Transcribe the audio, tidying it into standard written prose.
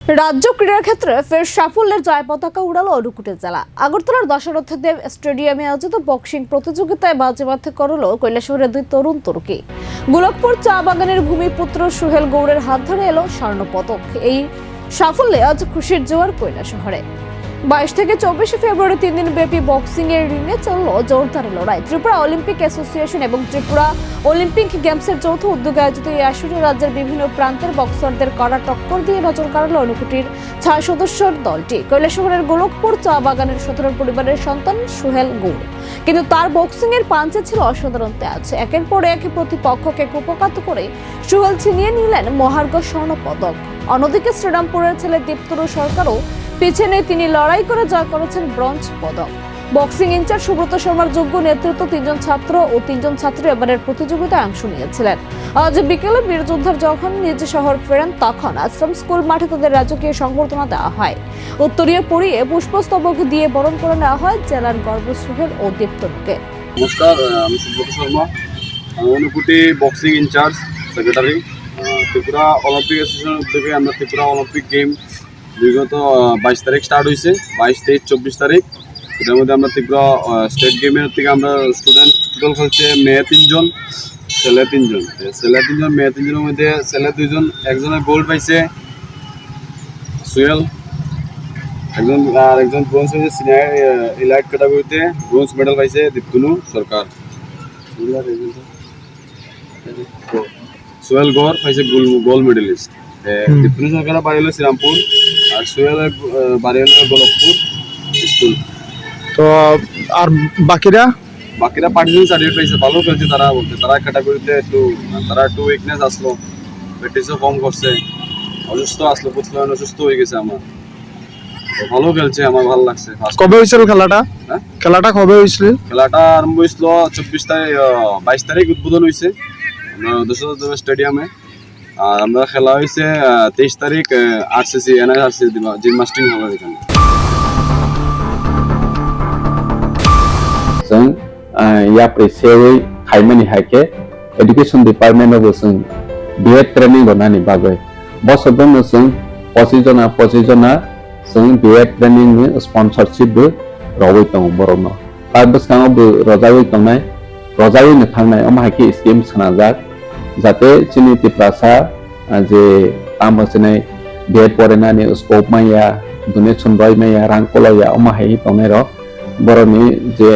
রাজ্য ক্রীড়া ক্ষেত্রে ফের সাফল্যের জয় পতাকা উড়ালো অনুকুটের জেলা। আগরতলার দশরথদেব স্টেডিয়ামে আয়োজিত বক্সিং প্রতিযোগিতায় বাজিমাত করল কৈলাসহরের দুই তরুণ তুর্কি। গোলকপুর চা বাগানের ভূমিপুত্র সুহেল গৌড়ের হাত ধরে এলো স্বর্ণপদক। এই সাফল্যে আজ খুশির জোয়ার কৈলাসহরে। 22 থেকে 24 ফেব্রুয়ারি 3 দিন ব্যাপী বক্সিং এর রিংয়ে চলল জোরদার লড়াই। ত্রিপুরা অলিম্পিক অ্যাসোসিয়েশন এবং ত্রিপুরা অলিম্পিক গেমসের যৌথ উদ্যোগে আয়োজিত এই আসরে রাজ্যের বিভিন্ন প্রান্তের বক্সারদের কড়া টক্কর দিয়ে নজর কাড়ল অনুকুটির 6 সদস্যের দলটি। কৈলাসহরের গোলকপুর চা বাগানের সাধারণ পরিবারের সন্তান সুহেল গৌড়, কিন্তু তার বক্সিং এর পাঞ্চে ছিল অসাধারণ তেজ। একের পর এক প্রতিপক্ষকে কুপকাত করে সুহেল ছিনিয়ে নিলেন মহার্ঘ স্বর্ণ পদক। অন্যদিকে শ্রীরামপুরের ছেলে দীপ্তরু সরকারও পিছনে তিনি লড়াই করে জয় করেছেন ব্রোঞ্জ পদক। বক্সিং ইনচার্জ সুব্রত শর্মার যোগ্য নেতৃত্ব 3 জন ছাত্র ও 3 জন ছাত্রী এবারের প্রতিযোগিতায় অংশ নিয়েছিলেন। আজ বিকেলে বীরযোদ্ধার যখন নিজ শহর ফেরেন তখন আশ্রম স্কুল মাঠে তাদের রাজকীয় সংবর্ধনা দেওয়া হয়। উত্তরীয় পরিয়ে পুষ্পস্তবক দিয়ে বরণ করে নেওয়া হয় জেলার গর্ব সুহেল ও দীপ্তরুকে। নমস্কার, আমি সুব্রত শর্মা, অনুকুটি boxing in charge secretary. Tripura Olympic অ্যাসোসিয়েশনের উদ্যোগে আমরা ত্রিপুরা অলিম্পিক গেম বিগত 22 তারিখ স্টার্ট হয়েছে, 22, 23, 24 তারিখ। এটার মধ্যে আমরা ত্রিপুরা স্টেট গেমের থেকে আমরা স্টুডেন্ট টোটাল খেলছে মেয়ে 3 জন, ছেলে 3 জন। ছেলে 3 জন, মেয়ে 3 জনের মধ্যে ছেলে 2 জন, একজনের গোল্ড পাইছে সুহেল, একজন ব্রোঞ্জ হয়েছে সিনিয়র ইলাইট ক্যাটাগরিতে ব্রোঞ্জ মেডেল পাইছে দীপ্তনু সরকার। সুহেল গড় পাইছে গোল্ড মেডেলিস্ট। দীপ্তনু সরকার বাড়ি হলো শ্রীরামপুর আর সুহেল বাড়ি হলো গোলকপুর স্কুল। তো আর বাকিরা পার্টিসিপেন্ট সার্টিফিকেট পাইছে, ভালো খেলছে তারা। বলতে তারা ক্যাটাগরিতে একটু উইকনেস আসলো, প্র্যাকটিসও কম করছে, অসুস্থ আসলো, প্রচুর অসুস্থ হয়ে গেছে। আমার ভালো খেলছে, আমার ভালো লাগছে। কবে হয়েছিল খেলাটা? খেলাটা কবে হয়েছিল? খেলাটা আরম্ভ হয়েছিল 24 তারিখ, 22 তারিখ উদ্বোধন হয়েছে দশরথদেব স্টেডিয়ামে। আর আমরা খেলা হয়েছে 23 তারিখ আরসিসি এনআরসি জিমনাস্টিক হলের এখানে। जों apreciate खायमानि हायके एडुकेशन डिपार्टमेंट of जों BEd ट्रेनिंग होनानि बागै बसदन जों 25 जना जों BEd ट्रेनिंग नि स्पॉन्सरशिप बो रवै दं बरनो तार बसकांग बो रजावै दंनाय रजावै न थांनाय अमाहायके स्कीम सनाजाक जाते चिनि तिप्रासा जे आमसने BEd परेनानि स्कोप माया डोनेशन रय माया रां कलया अमाहाय दंनाय र बरनि जे